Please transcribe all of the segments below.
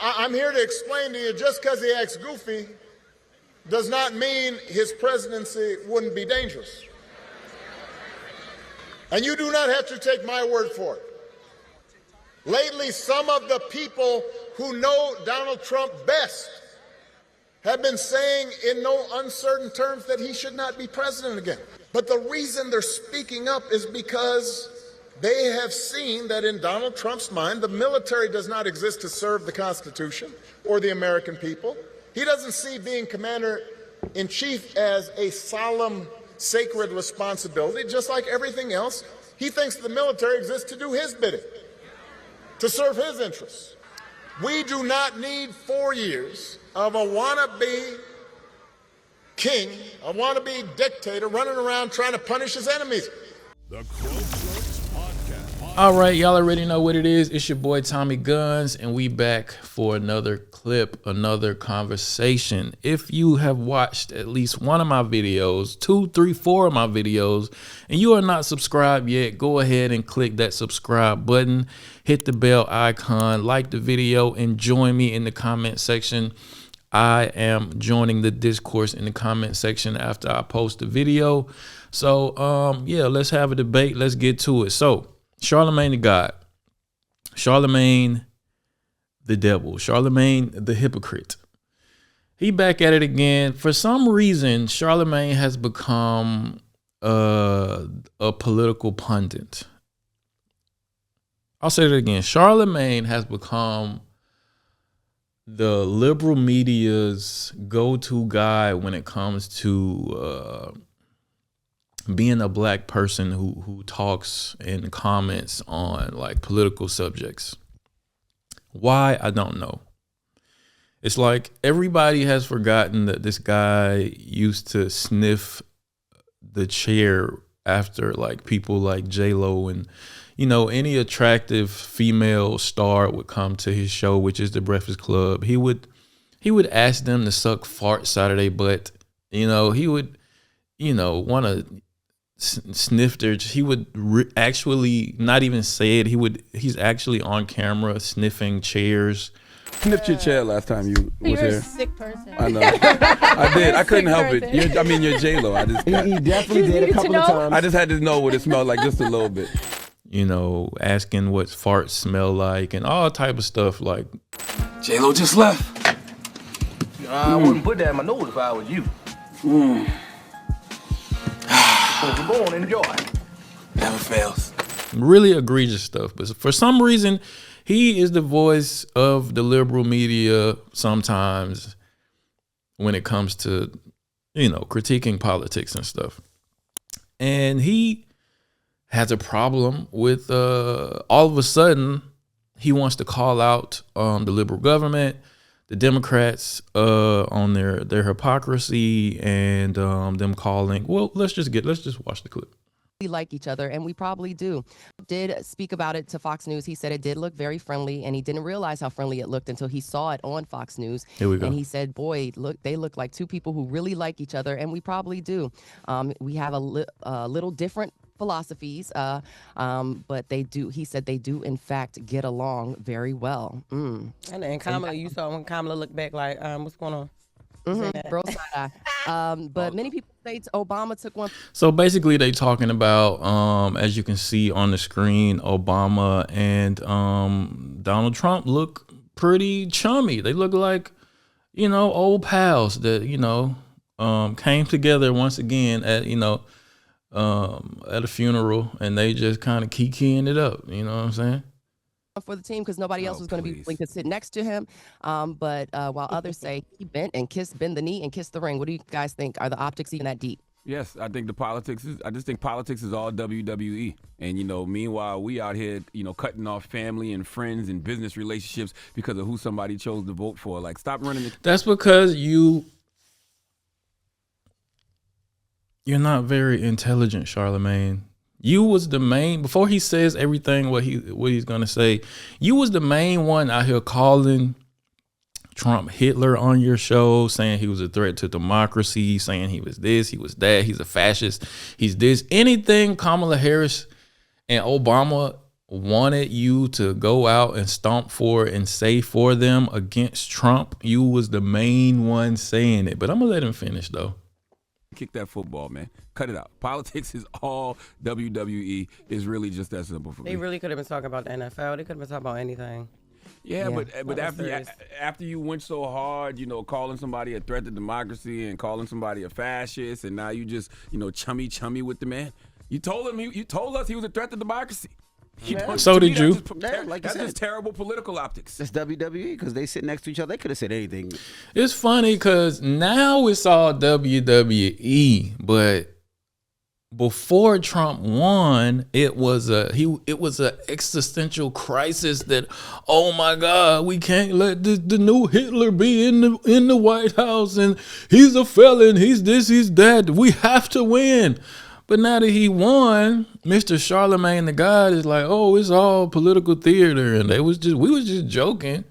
I'm here to explain to you, just because he acts goofy does not mean his presidency wouldn't be dangerous. And you do not have to take my word for it. Lately, some of the people who know Donald Trump best have been saying in no uncertain terms that he should not be president again. But the reason they're speaking up is because they have seen that in Donald Trump's mind, the military does not exist to serve the Constitution or the American people. He doesn't see being commander-in-chief as a solemn, sacred responsibility, just like everything else. He thinks the military exists to do his bidding, to serve his interests. We do not need 4 years of a wannabe king, a wannabe dictator running around trying to punish his enemies. All right, y'all already know what it is. It's your boy Tommy Guns, and we back for another clip, another conversation. If you have watched at least one of my videos, 2, 3, 4 of my videos, and you are not subscribed yet, go ahead and click that subscribe button, hit the bell icon, like the video, and join me in the comment section. I am joining the discourse in the comment section after I post the video. So, yeah, let's have a debate. Let's get to it. So, Charlamagne the God, Charlamagne the devil, Charlamagne the hypocrite. He back at it again. For some reason, Charlamagne has become a political pundit. I'll say it again. Charlamagne has become the liberal media's go-to guy when it comes to being a black person who talks and comments on like political subjects. Why? I don't know. It's like everybody has forgotten that this guy used to sniff the chair after like people like J-Lo and, you know, any attractive female star would come to his show, which is the Breakfast Club. He would ask them to suck farts out of their butt. You know, he would, you know, want to sniff their, he would actually not even say it. He's actually on camera sniffing chairs. Sniffed your chair last time you was You're here. a sick person. I know. I did. I couldn't help it. You're J-Lo. I just He definitely did a couple of times. I just had to know what it smelled like just a little bit. You know, asking what farts smell like and all type of stuff. Like J-Lo just left. I wouldn't put that in my nose if I was you. So go on, enjoy. Never fails. really egregious stuff. But for some reason, he is the voice of the liberal media sometimes when it comes to, you know, critiquing politics and stuff. And he has a problem with all of a sudden he wants to call out the liberal government, the Democrats on their hypocrisy and them calling. Well, let's just watch the clip. We like each other, and we probably do. Did speak about it to Fox News. He said it did look very friendly, and he didn't realize how friendly it looked until he saw it on Fox News. Here we go. And he said, boy, look, they look like two people who really like each other, and we probably do. We have a little different philosophies, but they do. He said they do, in fact, get along very well. And Kamala, you saw when Kamala looked back like, what's going on? Bro side eye. But many people say Obama took one. So basically they talking about, as you can see on the screen, Obama and Donald Trump look pretty chummy. They look like, you know, old pals that, you know, came together once again at, you know, at a funeral, and they just kind of kikiing it up. You know what I'm saying? For the team, because nobody else was going to be willing to sit next to him. But while others say he bent the knee and kissed the ring. What do you guys think? Are the optics even that deep? Yes, I think I just think politics is all WWE. And, you know, meanwhile, we out here, you know, cutting off family and friends and business relationships because of who somebody chose to vote for. Like, stop running. That's because you're not very intelligent, Charlamagne. You was the main, before he says everything what he's gonna say, you was the main one out here calling Trump Hitler on your show, saying he was a threat to democracy, saying he was this, he was that, he's a fascist, he's this. Anything Kamala Harris and Obama wanted you to go out and stomp for and say for them against Trump, you was the main one saying it. But I'm gonna let him finish though. Kick that football, man. Cut it out. Politics is all WWE. Is really just that simple for me. They really could have been talking about the NFL. They could have been talking about anything. Yeah, but Not after you went so hard, you know, calling somebody a threat to democracy and calling somebody a fascist, and now you just, you know, chummy with the man. You told us he was a threat to democracy. So did you? That's just terrible political optics. That's WWE because they sit next to each other. They could have said anything. It's funny because now it's all WWE, but before Trump won, it was a existential crisis that, oh my God, we can't let the new Hitler be in the White House, and he's a felon, he's this, he's that. We have to win. But now that he won, Mr. Charlamagne the God is like, oh, it's all political theater, and we was just joking,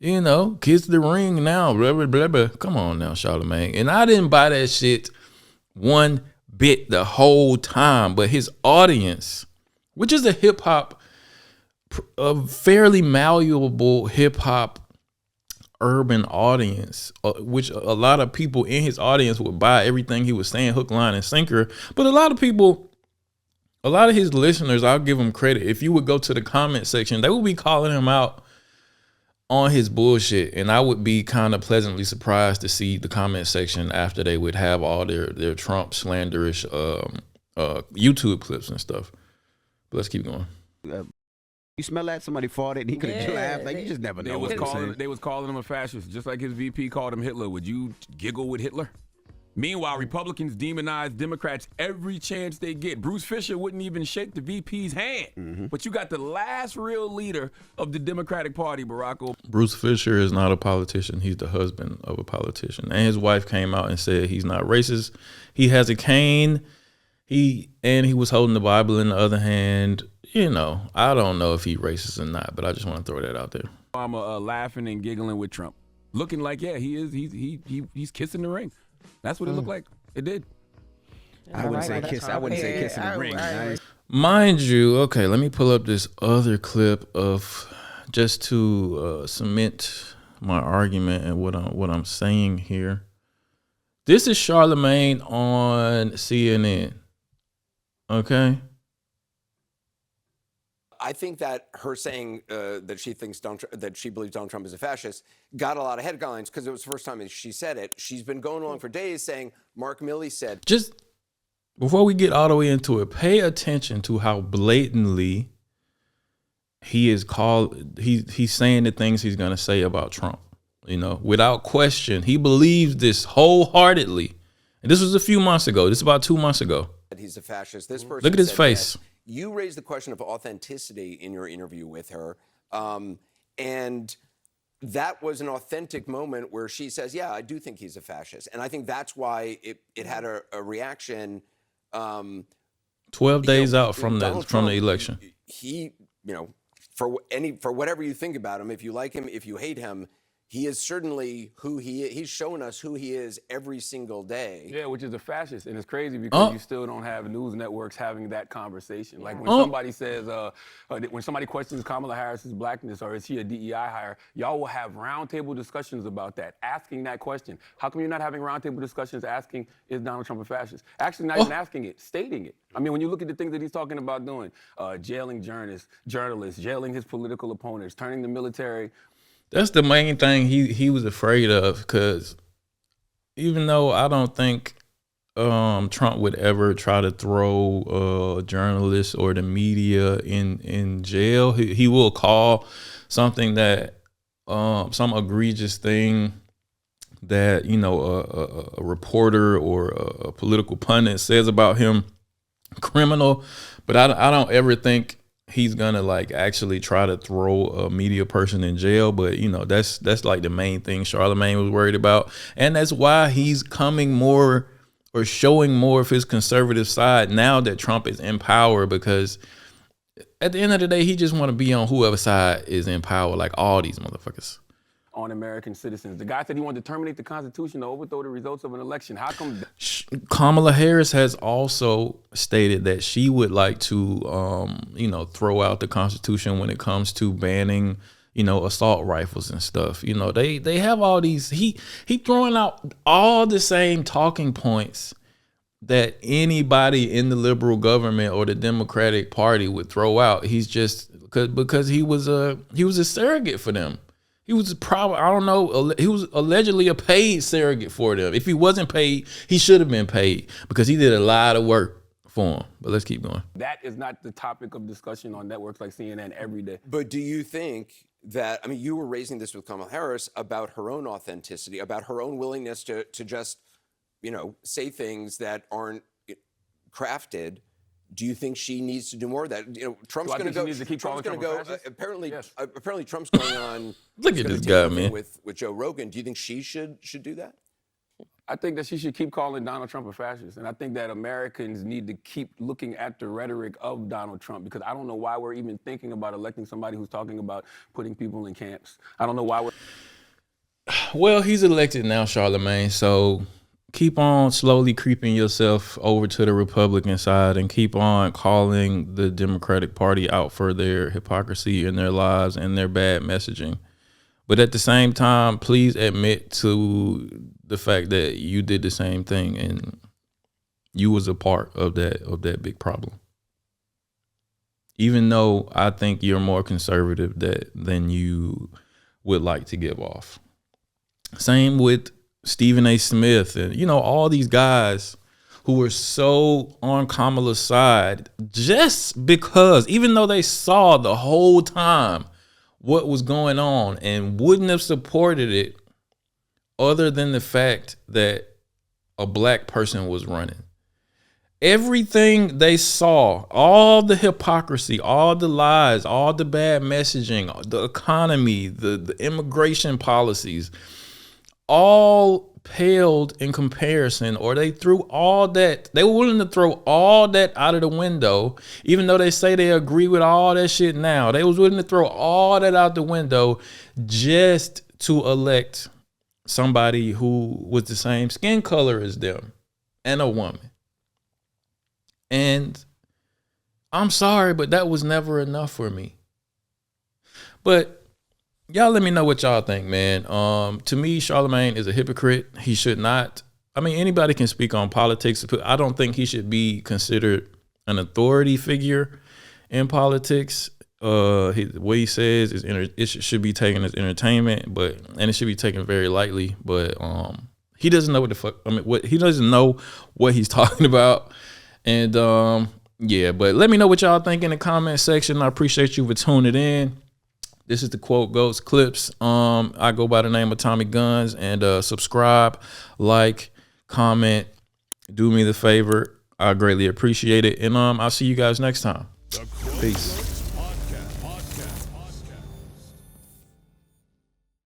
you know, kiss the ring now, blah blah blah blah. Come on now, Charlamagne. And I didn't buy that shit one bit the whole time, but his audience, which is a fairly malleable hip hop urban audience, which a lot of people in his audience would buy everything he was saying, hook, line, and sinker. But a lot of his listeners, I'll give him credit. If you would go to the comment section, they would be calling him out on his bullshit, and I would be kind of pleasantly surprised to see the comment section after they would have all their Trump slanderish YouTube clips and stuff. But let's keep going. You smell that? Somebody farted and he could have just laughed. Like, you just never know. They was calling him a fascist, just like his VP called him Hitler. Would you giggle with Hitler? Meanwhile, Republicans demonize Democrats every chance they get. Bruce Fisher wouldn't even shake the VP's hand. But you got the last real leader of the Democratic Party, Barack Obama. Bruce Fisher is not a politician. He's the husband of a politician. And his wife came out and said he's not racist. He has a cane. He was holding the Bible in the other hand. You know, I don't know if he's racist or not, but I just want to throw that out there. Obama laughing and giggling with Trump. Looking like, yeah, he is. He's kissing the ring. That's what it looked like. It did. I wouldn't say kiss. I wouldn't say kissing the ring. Mind you, okay, let me pull up this other clip of just to cement my argument and what I'm saying here. This is Charlamagne on CNN. Okay. I think that her saying that she thinks that she believes Donald Trump is a fascist got a lot of headlines because it was the first time that she said it. She's been going on for days saying Mark Milley said. Just before we get all the way into it, pay attention to how blatantly he's saying the things he's going to say about Trump. You know, without question, he believes this wholeheartedly. And this was a few months ago. This is about 2 months ago. That he's a fascist. This person look at his said face. That. You raised the question of authenticity in your interview with her. And that was an authentic moment where she says, yeah, I do think he's a fascist. And I think that's why it had a reaction. 12 days out from the election. He, you know, for whatever you think about him, if you like him, if you hate him, he is certainly who he is. He's shown us who he is every single day. Yeah, which is a fascist. And it's crazy because you still don't have news networks having that conversation. Like when somebody says, when somebody questions Kamala Harris's blackness or is he a DEI hire, y'all will have roundtable discussions about that, asking that question. How come you're not having roundtable discussions asking, is Donald Trump a fascist? Actually, not even asking it, stating it. I mean, when you look at the things that he's talking about doing, jailing journalists, jailing his political opponents, turning the military. That's the main thing he was afraid of, because even though I don't think Trump would ever try to throw journalists or the media in jail, he will call something that some egregious thing that, you know, a reporter or a political pundit says about him criminal. But I don't ever think he's gonna like actually try to throw a media person in jail. But you know, that's like the main thing Charlamagne was worried about, and that's why he's coming more or showing more of his conservative side now that Trump is in power, because at the end of the day, he just want to be on whoever side is in power, like all these motherfuckers. On American citizens. The guy said he wanted to terminate the Constitution to overthrow the results of an election. How come? Kamala Harris has also stated that she would like to, throw out the Constitution when it comes to banning, assault rifles and stuff. They have all these. He throwing out all the same talking points that anybody in the liberal government or the Democratic Party would throw out. He's just because he was a surrogate for them. He was probably, I don't know, he was allegedly a paid surrogate for them. If he wasn't paid, he should have been paid because he did a lot of work for him. But let's keep going. That is not the topic of discussion on networks like CNN every day. But do you think that, I mean, you were raising this with Kamala Harris about her own authenticity, about her own willingness to just, say things that aren't crafted. Do you think she needs to do more of that? Trump's going to go. Needs to keep Trump's going to go. Apparently, Yes. apparently, Trump's going on. Look at this guy, man. With Joe Rogan. Do you think she should do that? I think that she should keep calling Donald Trump a fascist. And I think that Americans need to keep looking at the rhetoric of Donald Trump, because I don't know why we're even thinking about electing somebody who's talking about putting people in camps. I don't know why we're. Well, he's elected now, Charlamagne. So keep on slowly creeping yourself over to the Republican side and keep on calling the Democratic Party out for their hypocrisy and their lies and their bad messaging. But at the same time, please admit to the fact that you did the same thing and you was a part of that big problem. Even though I think you're more conservative than you would like to give off. Same with Stephen A. Smith and, all these guys who were so on Kamala's side just because, even though they saw the whole time what was going on and wouldn't have supported it other than the fact that a black person was running. Everything they saw, all the hypocrisy, all the lies, all the bad messaging, the economy, the immigration policies, all paled in comparison, or they threw all that. They were willing to throw all that out of the window, even though they say they agree with all that shit now. They was willing to throw all that out the window just to elect somebody who was the same skin color as them and a woman. And I'm sorry, but that was never enough for me. But y'all let me know what y'all think, man. To me, Charlamagne is a hypocrite. He should not. I mean, anybody can speak on politics. I don't think he should be considered an authority figure in politics. What he says is it should be taken as entertainment, and it should be taken very lightly. But he doesn't know what the fuck. He doesn't know what he's talking about. And yeah, but let me know what y'all think in the comment section. I appreciate you for tuning in. This is the Quote Goats Clips. I go by the name of Tommy Guns, and subscribe, like, comment, do me the favor. I greatly appreciate it. And I'll see you guys next time. Peace.